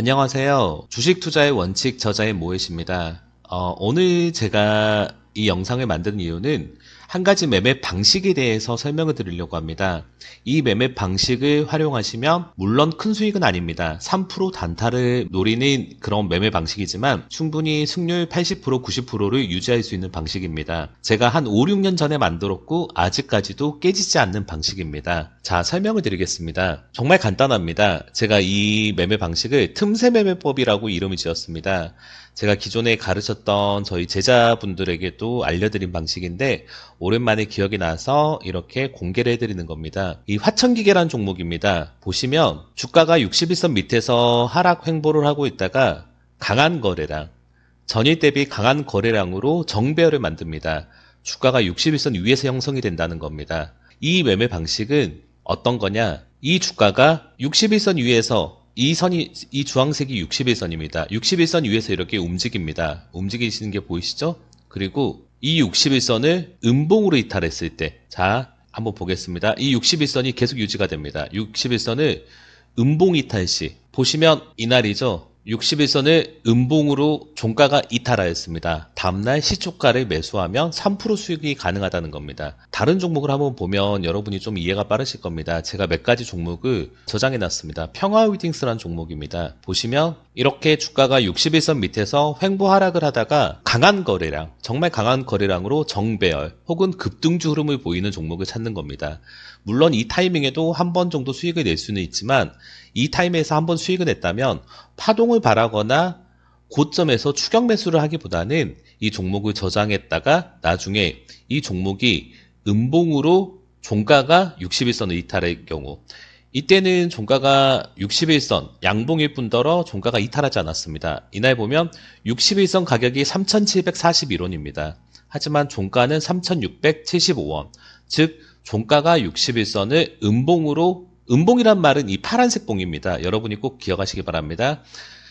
안녕하세요. 주식 투자의 원칙 저자의 모혜십니다. 오늘 제가 이 영상을 만든 이유는 한 가지 매매 방식에 대해서 설명을 드리려고 합니다. 이 매매 방식을 활용하시면 물론 큰 수익은 아닙니다. 3% 단타를 노리는 그런 매매 방식이지만 충분히 승률 80%, 90%를 유지할 수 있는 방식입니다. 제가 한 5, 6년 전에 만들었고 아직까지도 깨지지 않는 방식입니다. 자, 설명을 드리겠습니다. 정말 간단합니다. 제가 이 매매 방식을 틈새 매매법이라고 이름을 지었습니다. 제가 기존에 가르쳤던 저희 제자분들에게도 알려드린 방식인데 오랜만에 기억이 나서 이렇게 공개를 해드리는 겁니다. 이 화천기계라는 종목입니다. 보시면 주가가 61선 밑에서 하락 횡보를 하고 있다가 강한 거래량, 전일 대비 강한 거래량으로 정배열을 만듭니다. 주가가 61선 위에서 형성이 된다는 겁니다. 이 매매 방식은 어떤 거냐? 이 주가가 61선 위에서 이 주황색이 61선입니다. 61선 위에서 이렇게 움직입니다. 움직이시는 게 보이시죠? 그리고 이 61선을 음봉으로 이탈했을 때, 자, 한번 보겠습니다. 이 61선이 계속 유지가 됩니다. 61선을 음봉 이탈 시, 보시면 이날이죠. 61선을 음봉으로 종가가 이탈하였습니다. 다음날 시초가를 매수하면 3% 수익이 가능하다는 겁니다. 다른 종목을 한번 보면 여러분이 좀 이해가 빠르실 겁니다. 제가 몇 가지 종목을 저장해 놨습니다. 평화홀딩스라는 종목입니다. 보시면 이렇게 주가가 61선 밑에서 횡보 하락을 하다가 강한 거래량, 정말 강한 거래량으로 정배열 혹은 급등주 흐름을 보이는 종목을 찾는 겁니다. 물론 이 타이밍에도 한 번 정도 수익을 낼 수는 있지만 이 타임에서 한 번 수익을 냈다면 파동을 바라거나 고점에서 추격 매수를 하기보다는 이 종목을 저장했다가 나중에 이 종목이 음봉으로 종가가 61선을 이탈할 경우, 이때는 종가가 61선 양봉일 뿐더러 종가가 이탈하지 않았습니다. 이날 보면 61선 가격이 3,741원입니다. 하지만 종가는 3,675원, 즉 종가가 61선을 음봉으로, 음봉이란 말은 이 파란색 봉입니다. 여러분이 꼭 기억하시기 바랍니다.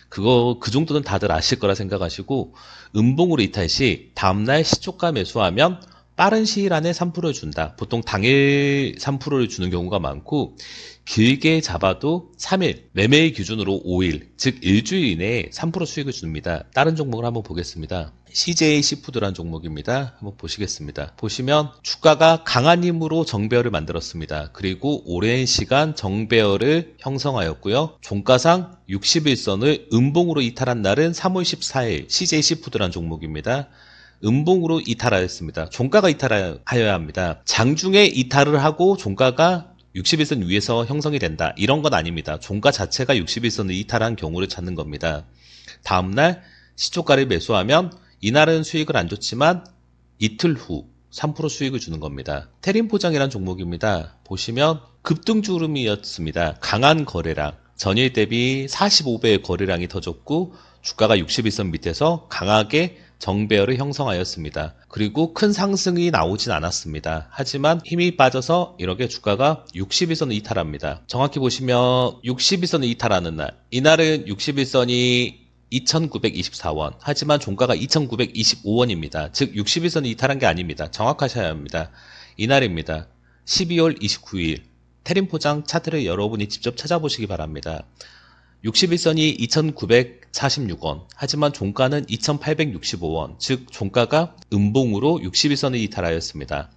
그 정도는 다들 아실 거라 생각하시고, 음봉으로 이탈 시 다음날 시초가 매수하면 빠른 시일 안에 3%를 준다. 보통 당일 3%를 주는 경우가 많고, 길게 잡아도 3일, 매매일 기준으로 5일, 즉 일주일 이내에 3% 수익을 줍니다. 다른 종목을 한번 보겠습니다. CJ 시푸드라는 종목입니다. 한번 보시겠습니다. 보시면 주가가 강한 힘으로 정배열을 만들었습니다. 그리고 오랜 시간 정배열을 형성하였고요. 종가상 61선을 음봉으로 이탈한 날은 3월 14일 CJ 시푸드라는 종목입니다. 음봉으로 이탈하였습니다. 종가가 이탈하여야 합니다. 장중에 이탈을 하고 종가가 61선 위에서 형성이 된다. 이런 건 아닙니다. 종가 자체가 61선을 이탈한 경우를 찾는 겁니다. 다음날 시초가를 매수하면 이날은 수익을 안 줬지만 이틀 후 3% 수익을 주는 겁니다. 테린포장이라는 종목입니다. 보시면 급등주 흐름이었습니다. 강한 거래량, 전일 대비 45배의 거래량이 터졌고 주가가 61선 밑에서 강하게 정배열을 형성하였습니다. 그리고 큰 상승이 나오진 않았습니다. 하지만 힘이 빠져서 이렇게 주가가 61선을 이탈합니다. 정확히 보시면 61선을 이탈하는 날, 이날은 61선이 2,924원, 하지만 종가가 2,925원입니다. 즉 61선을 이탈한 게 아닙니다. 정확하셔야 합니다. 이날입니다. 12월 29일 테린포장 차트를 여러분이 직접 찾아보시기 바랍니다. 61선이 2,946원, 하지만 종가는 2,865원, 즉 종가가 음봉으로 61선을 이탈하였습니다.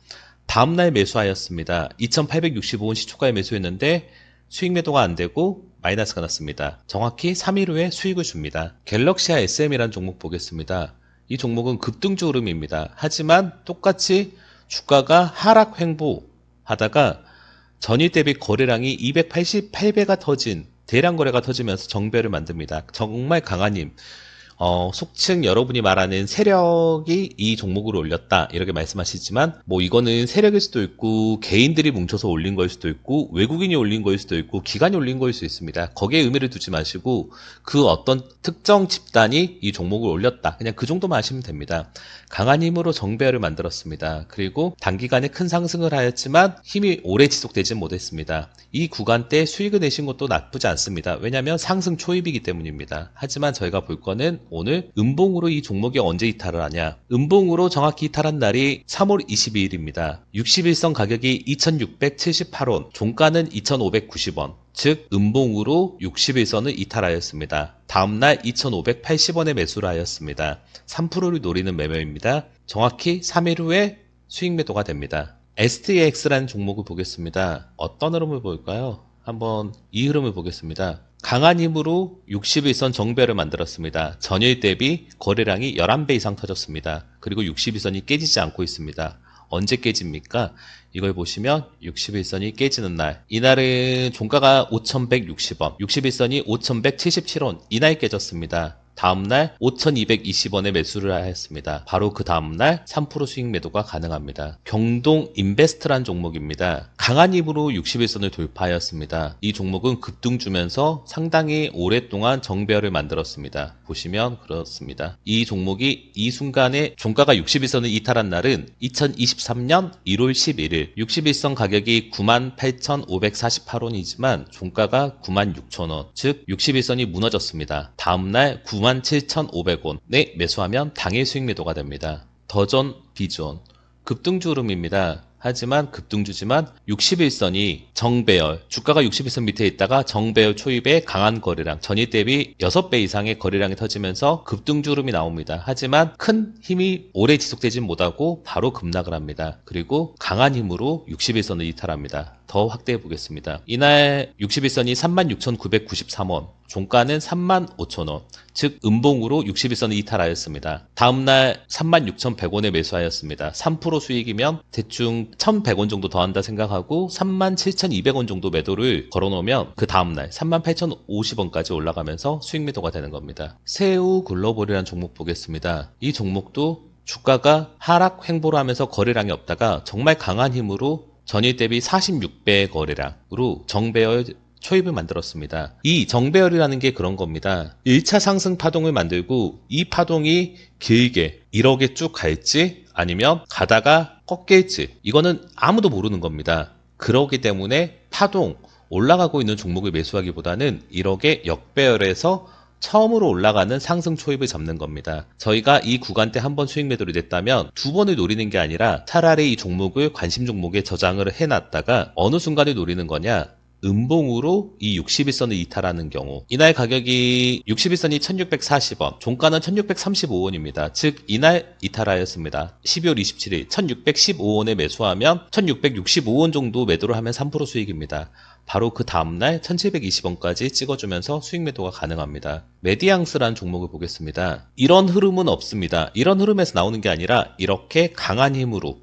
다음날 매수하였습니다. 2,865원 시초가에 매수했는데 수익 매도가 안되고 마이너스가 났습니다. 정확히 3일 후에 수익을 줍니다. 갤럭시아 SM이라는 종목 보겠습니다. 이 종목은 급등주 흐름입니다. 하지만 똑같이 주가가 하락 횡보 하다가 전일 대비 거래량이 288배가 터진 대량 거래가 터지면서 정배를 만듭니다. 정말 강한 힘, 속칭 여러분이 말하는 세력이 이 종목을 올렸다 이렇게 말씀하시지만 뭐 이거는 세력일 수도 있고 개인들이 뭉쳐서 올린 거일 수도 있고 외국인이 올린 거일 수도 있고 기관이 올린 거일 수 있습니다. 거기에 의미를 두지 마시고 그 어떤 특정 집단이 이 종목을 올렸다, 그냥 그 정도만 하시면 됩니다. 강한 힘으로 정배열을 만들었습니다. 그리고 단기간에 큰 상승을 하였지만 힘이 오래 지속되지 못했습니다. 이 구간대 수익을 내신 것도 나쁘지 않습니다. 왜냐하면 상승 초입이기 때문입니다. 하지만 저희가 볼 거는 오늘 음봉으로 이 종목이 언제 이탈을 하냐? 음봉으로 정확히 이탈한 날이 3월 22일입니다. 61선 가격이 2678원, 종가는 2590원. 즉 음봉으로 61선을 이탈하였습니다. 다음날 2580원에 매수를 하였습니다. 3%를 노리는 매매입니다. 정확히 3일 후에 수익 매도가 됩니다. STX라는 종목을 보겠습니다. 어떤 흐름을 볼까요? 한번 이 흐름을 보겠습니다. 강한 힘으로 61선 정배를 만들었습니다. 전일 대비 거래량이 11배 이상 터졌습니다. 그리고 61선이 깨지지 않고 있습니다. 언제 깨집니까? 이걸 보시면 61선이 깨지는 날, 이날은 종가가 5,160원, 61선이 5,177원, 이날 깨졌습니다. 다음날 5,220원에 매수를 하였습니다. 바로 그 다음날 3% 수익 매도가 가능합니다. 경동 인베스트란 종목입니다. 강한 힘으로 61선을 돌파하였습니다. 이 종목은 급등 주면서 상당히 오랫동안 정배열을 만들었습니다. 보시면 그렇습니다. 이 종목이 이 순간에 종가가 61선을 이탈한 날은 2023년 1월 11일 61선 가격이 98,548원이지만 종가가 96,000원, 즉 61선이 무너졌습니다. 다음날 97,500원에 매수하면 당일 수익 매도가 됩니다. 더존, 비존, 급등주 흐름입니다. 하지만 급등주지만 61선이 정배열, 주가가 61선 밑에 있다가 정배열 초입에 강한 거래량, 전일 대비 6배 이상의 거래량이 터지면서 급등주 흐름이 나옵니다. 하지만 큰 힘이 오래 지속되진 못하고 바로 급락을 합니다. 그리고 강한 힘으로 61선을 이탈합니다. 더 확대해 보겠습니다. 이날 61선이 36,993원, 종가는 35,000원, 즉 음봉으로 61선을 이탈하였습니다. 다음날 36,100원에 매수하였습니다. 3% 수익이면 대충 1,100원 정도 더한다 생각하고 37,200원 정도 매도를 걸어놓으면 그 다음날 38,050원까지 올라가면서 수익 매도가 되는 겁니다. 세우 글로벌이라는 종목 보겠습니다. 이 종목도 주가가 하락 횡보를 하면서 거래량이 없다가 정말 강한 힘으로 전일 대비 46배 거래량으로 정배열 초입을 만들었습니다. 이 정배열이라는 게 그런 겁니다. 1차 상승 파동을 만들고 이 파동이 길게 1억에 쭉 갈지 아니면 가다가 꺾일지 이거는 아무도 모르는 겁니다. 그러기 때문에 파동 올라가고 있는 종목을 매수하기보다는 1억의 역배열에서 처음으로 올라가는 상승 초입을 잡는 겁니다. 저희가 이 구간대 한 번 수익 매도를 냈다면 두 번을 노리는 게 아니라 차라리 이 종목을 관심 종목에 저장을 해놨다가 어느 순간에 노리는 거냐? 음봉으로 이 61선을 이탈하는 경우, 이날 가격이 61선이 1640원, 종가는 1635원입니다. 즉 이날 이탈하였습니다. 12월 27일 1615원에 매수하면 1665원 정도 매도를 하면 3% 수익입니다. 바로 그 다음날 1720원까지 찍어주면서 수익 매도가 가능합니다. 메디앙스라는 종목을 보겠습니다. 이런 흐름은 없습니다. 이런 흐름에서 나오는 게 아니라 이렇게 강한 힘으로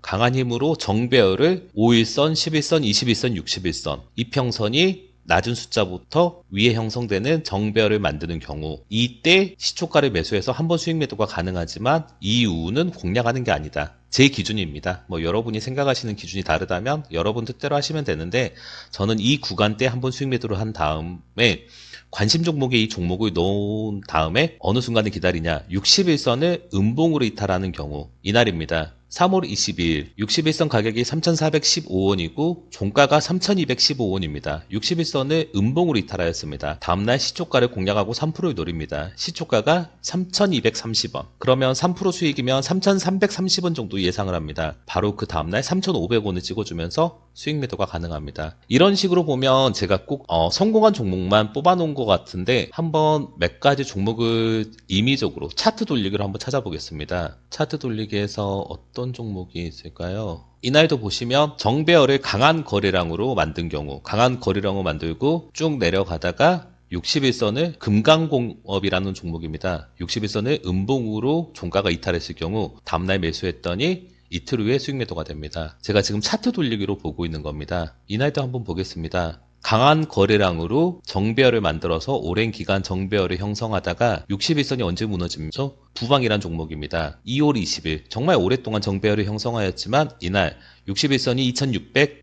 정배열을 5일선, 11선, 21선, 61선 이평선이 낮은 숫자부터 위에 형성되는 정배열을 만드는 경우, 이때 시초가를 매수해서 한번 수익 매도가 가능하지만 이후는 공략하는 게 아니다. 제 기준입니다. 여러분이 생각하시는 기준이 다르다면 여러분 뜻대로 하시면 되는데, 저는 이 구간대 한번 수익 매도를 한 다음에 관심 종목에 이 종목을 넣은 다음에 어느 순간에 기다리냐, 61선을 음봉으로 이탈하는 경우, 이날입니다. 3월 22일 61선 가격이 3,415원이고 종가가 3,215원입니다. 61선을 음봉으로 이탈하였습니다. 다음날 시초가를 공략하고 3%를 노립니다. 시초가가 3,230원. 그러면 3% 수익이면 3,330원 정도 예상을 합니다. 바로 그 다음날 3,500원을 찍어주면서 수익 매도가 가능합니다. 이런 식으로 보면 제가 꼭 성공한 종목만 뽑아놓은 것 같은데, 한번 몇 가지 종목을 임의적으로 차트 돌리기로 한번 찾아보겠습니다. 차트 돌리기에서 어떤 종목이 있을까요? 이날도 보시면 정배열을 강한 거래량으로 만든 경우, 강한 거래량으로 만들고 쭉 내려가다가 61선을 금강공업이라는 종목입니다. 61선을 음봉으로 종가가 이탈했을 경우 다음날 매수했더니 이틀 후에 수익 매도가 됩니다. 제가 지금 차트 돌리기로 보고 있는 겁니다. 이날도 한번 보겠습니다. 강한 거래량으로 정배열을 만들어서 오랜 기간 정배열을 형성하다가 61선이 언제 무너지면서 부방이란 종목입니다. 2월 20일 정말 오랫동안 정배열을 형성하였지만 이날 61선이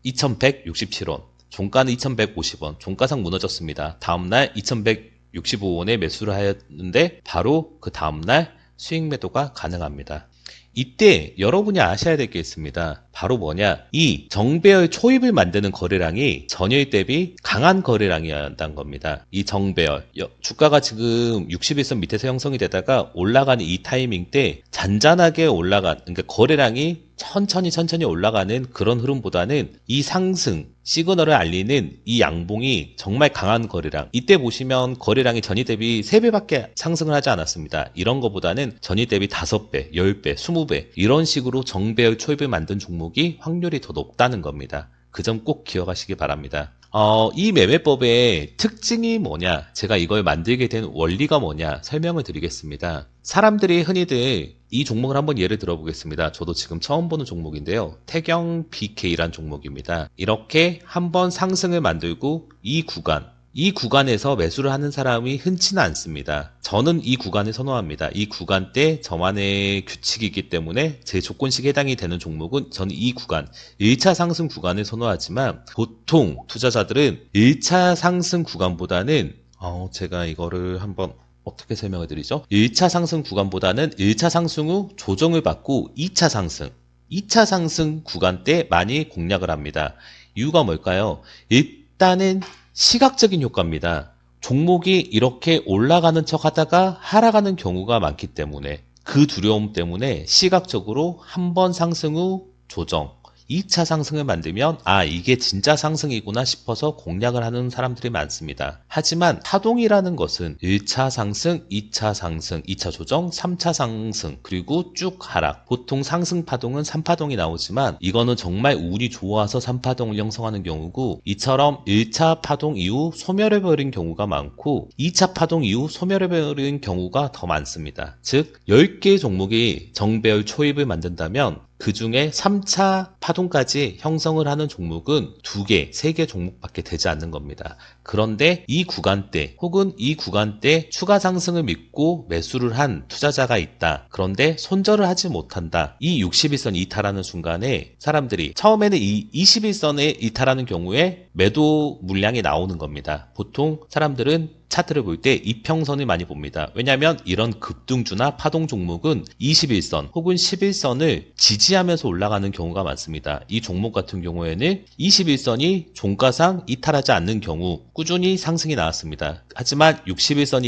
2,167원, 종가는 2,150원, 종가상 무너졌습니다. 다음날 2,165원에 매수를 하였는데 바로 그 다음날 수익 매도가 가능합니다. 이때 여러분이 아셔야 될 게 있습니다. 바로 뭐냐? 이 정배열 초입을 만드는 거래량이 전일 대비 강한 거래량이어야 한다는 겁니다. 이 정배열. 주가가 지금 61선 밑에서 형성이 되다가 올라가는 이 타이밍 때 잔잔하게 그러니까 거래량이 천천히 올라가는 그런 흐름보다는 이 상승, 시그널을 알리는 이 양봉이 정말 강한 거래량. 이때 보시면 거래량이 전일 대비 3배밖에 상승을 하지 않았습니다. 이런 거보다는 전일 대비 5배, 10배, 20배 이런 식으로 정배열 초입을 만든 종목이 확률이 더 높다는 겁니다. 그 점 꼭 기억하시기 바랍니다. 이 매매법의 특징이 뭐냐, 제가 이걸 만들게 된 원리가 뭐냐 설명을 드리겠습니다. 사람들이 흔히들 이 종목을 한번 예를 들어보겠습니다. 저도 지금 처음 보는 종목인데요. 태경 BK란 종목입니다. 이렇게 한번 상승을 만들고 이 구간에서 매수를 하는 사람이 흔치는 않습니다. 저는 이 구간을 선호합니다. 이 구간대 저만의 규칙이기 때문에 제 조건식에 해당이 되는 종목은 저는 이 구간, 1차 상승 구간을 선호하지만 보통 투자자들은 1차 상승 구간보다는 제가 이거를 한번 어떻게 설명을 드리죠? 1차 상승 구간보다는 1차 상승 후 조정을 받고 2차 상승 구간 때 많이 공략을 합니다. 이유가 뭘까요? 일단은 시각적인 효과입니다. 종목이 이렇게 올라가는 척 하다가 하락하는 경우가 많기 때문에 그 두려움 때문에 시각적으로 한 번 상승 후 조정, 2차 상승을 만들면 이게 진짜 상승이구나 싶어서 공략을 하는 사람들이 많습니다. 하지만 파동이라는 것은 1차 상승, 2차 상승, 2차 조정, 3차 상승, 그리고 쭉 하락. 보통 상승 파동은 3파동이 나오지만 이거는 정말 운이 좋아서 3파동을 형성하는 경우고, 이처럼 1차 파동 이후 소멸해버린 경우가 많고 2차 파동 이후 소멸해버린 경우가 더 많습니다. 즉 10개의 종목이 정배열 초입을 만든다면 그 중에 3차 파동까지 형성을 하는 종목은 2개, 3개 종목밖에 되지 않는 겁니다. 그런데 이 구간대 혹은 이 구간대 추가 상승을 믿고 매수를 한 투자자가 있다. 그런데 손절을 하지 못한다. 이 61선 이탈하는 순간에 사람들이 처음에는 이 21선에 이탈하는 경우에 매도 물량이 나오는 겁니다. 보통 사람들은 차트를 볼 때 이평선을 많이 봅니다. 왜냐하면 이런 급등주나 파동 종목은 21선 혹은 11선을 지지하면서 올라가는 경우가 많습니다. 이 종목 같은 경우에는 21선이 종가상 이탈하지 않는 경우 꾸준히 상승이 나왔습니다. 하지만 21선이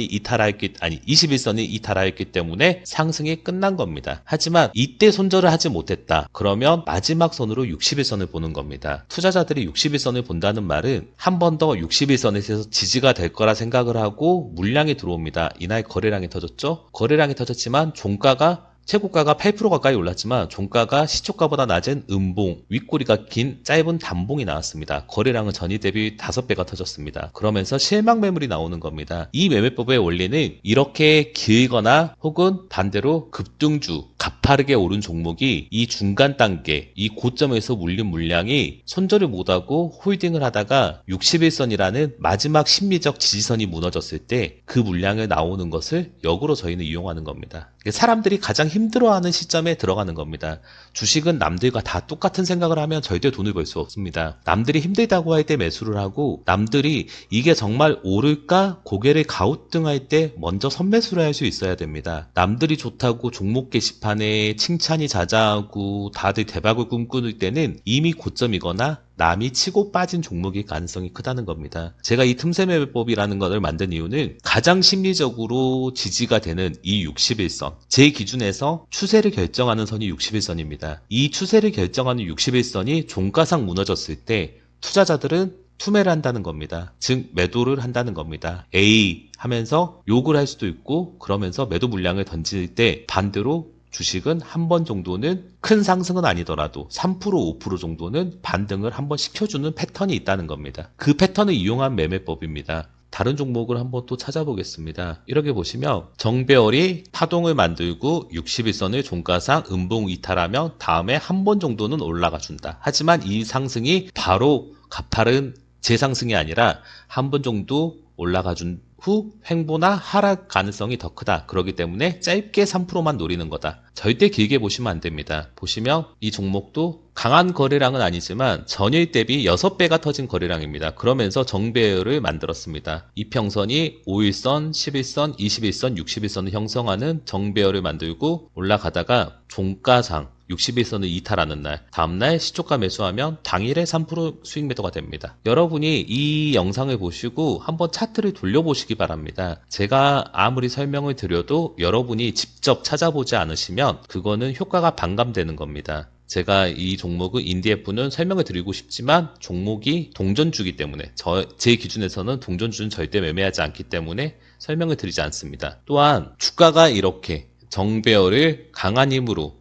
이탈하였기 때문에 상승이 끝난 겁니다. 하지만 이때 손절을 하지 못했다. 그러면 마지막 선으로 61선을 보는 겁니다. 투자자들이 61선을 본다는 말은 한 번 더 61선에서 지지가 될 거라 생각을 하고 물량이 들어옵니다. 이날 거래량이 터졌죠? 거래량이 터졌지만 종가가 최고가가 8% 가까이 올랐지만 종가가 시초가보다 낮은 음봉, 윗꼬리가 긴 짧은 단봉이 나왔습니다. 거래량은 전일 대비 5배가 터졌습니다. 그러면서 실망 매물이 나오는 겁니다. 이 매매법의 원리는 이렇게 길거나 혹은 반대로 급등주, 가파르게 오른 종목이 이 중간 단계, 이 고점에서 물린 물량이 손절을 못하고 홀딩을 하다가 61선이라는 마지막 심리적 지지선이 무너졌을 때 그 물량을 나오는 것을 역으로 저희는 이용하는 겁니다. 사람들이 가장 힘들어하는 시점에 들어가는 겁니다. 주식은 남들과 다 똑같은 생각을 하면 절대 돈을 벌 수 없습니다. 남들이 힘들다고 할 때 매수를 하고, 남들이 이게 정말 오를까 고개를 가우뚱할 때 먼저 선매수를 할 수 있어야 됩니다. 남들이 좋다고 종목 게시판에 칭찬이 자자하고 다들 대박을 꿈꾸는 때는 이미 고점이거나 남이 치고 빠진 종목일 가능성이 크다는 겁니다. 제가 이 틈새 매매법이라는 것을 만든 이유는 가장 심리적으로 지지가 되는 이 61선, 제 기준에서 추세를 결정하는 선이 61선입니다. 이 추세를 결정하는 61선이 종가상 무너졌을 때 투자자들은 투매를 한다는 겁니다. 즉 매도를 한다는 겁니다. A 하면서 욕을 할 수도 있고, 그러면서 매도 물량을 던질 때 반대로 주식은 한 번 정도는 큰 상승은 아니더라도 3%, 5% 정도는 반등을 한번 시켜주는 패턴이 있다는 겁니다. 그 패턴을 이용한 매매법입니다. 다른 종목을 한번 또 찾아보겠습니다. 이렇게 보시면 정배열이 파동을 만들고 61선을 종가상 음봉 이탈하면 다음에 한 번 정도는 올라가 준다. 하지만 이 상승이 바로 가파른 재상승이 아니라 한 번 정도 올라가 준 후 횡보나 하락 가능성이 더 크다. 그렇기 때문에 짧게 3%만 노리는 거다. 절대 길게 보시면 안 됩니다. 보시면 이 종목도 강한 거래량은 아니지만 전일 대비 6배가 터진 거래량입니다. 그러면서 정배열을 만들었습니다. 이평선이 5일선, 11선, 21선, 61선을 형성하는 정배열을 만들고 올라가다가 종가상 61선을 이탈하는 날, 다음날 시초가 매수하면 당일에 3% 수익 매도가 됩니다. 여러분이 이 영상을 보시고 한번 차트를 돌려보시기 바랍니다. 제가 아무리 설명을 드려도 여러분이 직접 찾아보지 않으시면 그거는 효과가 반감되는 겁니다. 제가 이 종목은 인디에프는 설명을 드리고 싶지만 종목이 동전주기 때문에 제 기준에서는 동전주는 절대 매매하지 않기 때문에 설명을 드리지 않습니다. 또한 주가가 이렇게 정배열을 강한 힘으로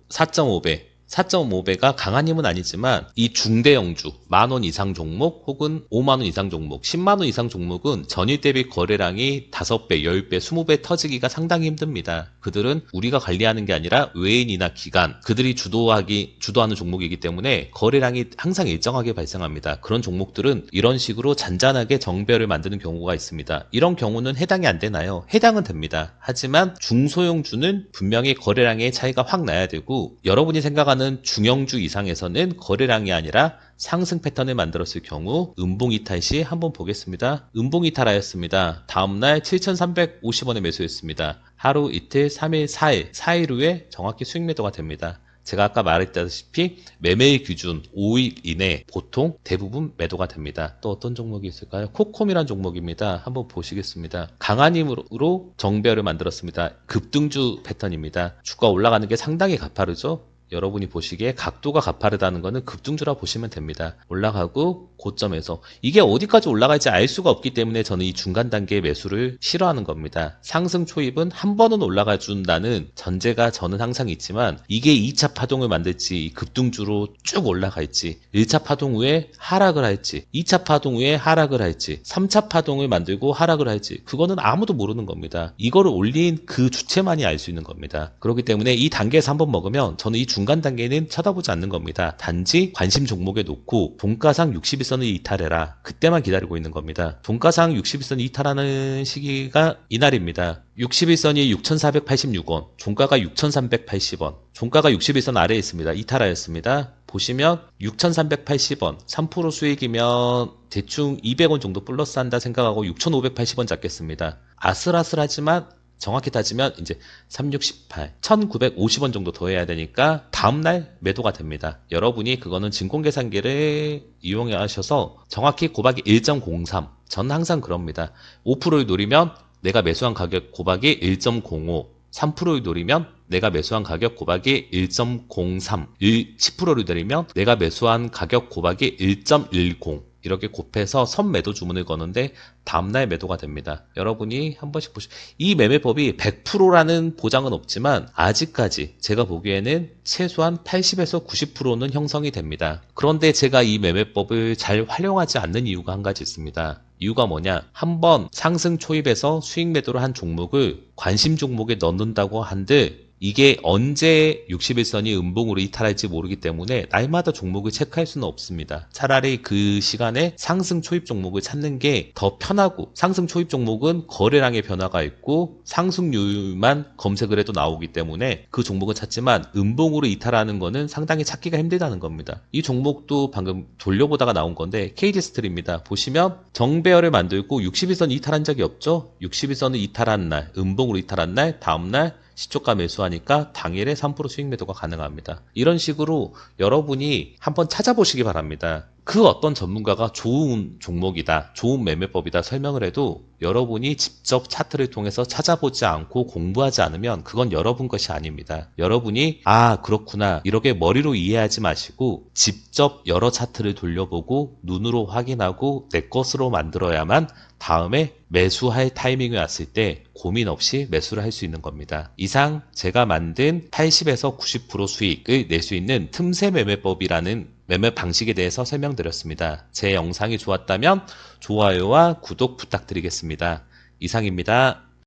4.5배가 강한 힘은 아니지만 이 중대형주 만원 이상 종목 혹은 5만원 이상 종목 10만원 이상 종목은 전일 대비 거래량이 5배, 10배, 20배 터지기가 상당히 힘듭니다. 그들은 우리가 관리하는 게 아니라 외인이나 기관 그들이 주도하는 종목이기 때문에 거래량이 항상 일정하게 발생합니다. 그런 종목들은 이런 식으로 잔잔하게 정배열을 만드는 경우가 있습니다. 이런 경우는 해당이 안 되나요? 해당은 됩니다. 하지만 중소형주는 분명히 거래량의 차이가 확 나야 되고 여러분이 생각하는 중형주 이상에서는 거래량이 아니라 상승 패턴을 만들었을 경우 음봉 이탈 시 한번 보겠습니다. 음봉 이탈하였습니다. 다음날 7,350원에 매수했습니다. 하루 이틀 3일 4일 후에 정확히 수익 매도가 됩니다. 제가 아까 말했다시피 매매일 기준 5일 이내 보통 대부분 매도가 됩니다. 또 어떤 종목이 있을까요? 코콤이란 종목입니다. 한번 보시겠습니다. 강한 힘으로 정배열을 만들었습니다. 급등주 패턴입니다. 주가 올라가는 게 상당히 가파르죠? 여러분이 보시기에 각도가 가파르다는 것은 급등주라 보시면 됩니다. 올라가고 고점에서 이게 어디까지 올라갈지 알 수가 없기 때문에 저는 이 중간 단계의 매수를 싫어하는 겁니다. 상승 초입은 한 번은 올라가 준다는 전제가 저는 항상 있지만 이게 2차 파동을 만들지 급등주로 쭉 올라갈지 1차 파동 후에 하락을 할지 2차 파동 후에 하락을 할지 3차 파동을 만들고 하락을 할지 그거는 아무도 모르는 겁니다. 이거를 올린 그 주체만이 알 수 있는 겁니다. 그렇기 때문에 이 단계에서 한번 먹으면 저는 이 중간 단계는 쳐다보지 않는 겁니다. 단지 관심 종목에 놓고 종가상 61선을 이탈해라. 그때만 기다리고 있는 겁니다. 종가상 61선 이탈하는 시기가 이날입니다. 61선이 6,486원, 종가가 6,380원, 종가가 61선 아래에 있습니다. 이탈하였습니다. 보시면 6,380원, 3% 수익이면 대충 200원 정도 플러스 한다 생각하고 6,580원 잡겠습니다. 아슬아슬하지만 정확히 따지면 이제 368, 1950원 정도 더 해야 되니까 다음날 매도가 됩니다. 여러분이 그거는 진공계산기를 이용하셔서 정확히 곱하기 1.03, 저는 항상 그럽니다. 5%를 노리면 내가 매수한 가격 곱하기 1.05, 3%를 노리면 내가 매수한 가격 곱하기 1.03, 10%를 노리면 내가 매수한 가격 곱하기 1.10 이렇게 곱해서 선매도 주문을 거는데 다음날 매도가 됩니다. 여러분이 한 번씩 이 매매법이 100%라는 보장은 없지만 아직까지 제가 보기에는 최소한 80에서 90%는 형성이 됩니다. 그런데 제가 이 매매법을 잘 활용하지 않는 이유가 한 가지 있습니다. 이유가 뭐냐? 한번 상승 초입에서 수익 매도를 한 종목을 관심 종목에 넣는다고 한들 이게 언제 61선이 음봉으로 이탈할지 모르기 때문에 날마다 종목을 체크할 수는 없습니다. 차라리 그 시간에 상승 초입 종목을 찾는 게 더 편하고 상승 초입 종목은 거래량의 변화가 있고 상승률만 검색을 해도 나오기 때문에 그 종목은 찾지만 음봉으로 이탈하는 거는 상당히 찾기가 힘들다는 겁니다. 이 종목도 방금 돌려보다가 나온 건데 KG스틸입니다. 보시면 정배열을 만들고 61선 이탈한 적이 없죠? 61선을 이탈한 날, 음봉으로 이탈한 날, 다음날 시초가 매수하니까 당일에 3% 수익 매도가 가능합니다. 이런 식으로 여러분이 한번 찾아보시기 바랍니다. 그 어떤 전문가가 좋은 종목이다, 좋은 매매법이다 설명을 해도 여러분이 직접 차트를 통해서 찾아보지 않고 공부하지 않으면 그건 여러분 것이 아닙니다. 여러분이 그렇구나 이렇게 머리로 이해하지 마시고 직접 여러 차트를 돌려보고 눈으로 확인하고 내 것으로 만들어야만 다음에 매수할 타이밍이 왔을 때 고민 없이 매수를 할 수 있는 겁니다. 이상 제가 만든 80에서 90% 수익을 낼 수 있는 틈새 매매법이라는 매매 방식에 대해서 설명드렸습니다. 제 영상이 좋았다면 좋아요와 구독 부탁드리겠습니다. 이상입니다.